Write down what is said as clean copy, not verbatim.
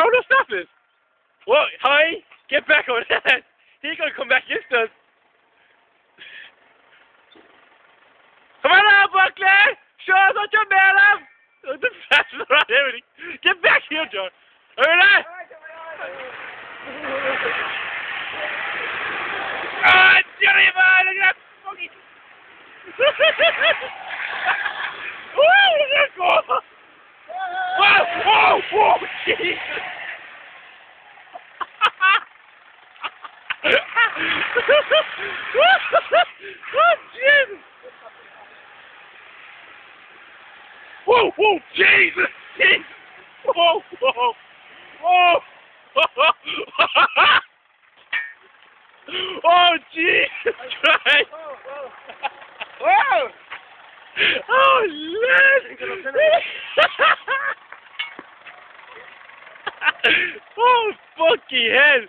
all the stuff is. What? Hi, get back on that. He's gonna come back against us. Come on now, Buckley! Show us what you're made of! The fastest around everything. Get back here, John. Alright? Ah, Johnny, man! Look at that fucking... Woo! Look at that go! Whoa! Whoa! Whoa! Jesus! Oh, Jesus! Whoa, whoa, Jesus! Jesus! Whoa, whoa! Whoa! Oh, Jesus Christ! Whoa! Oh, Lord! Oh, fucking hell!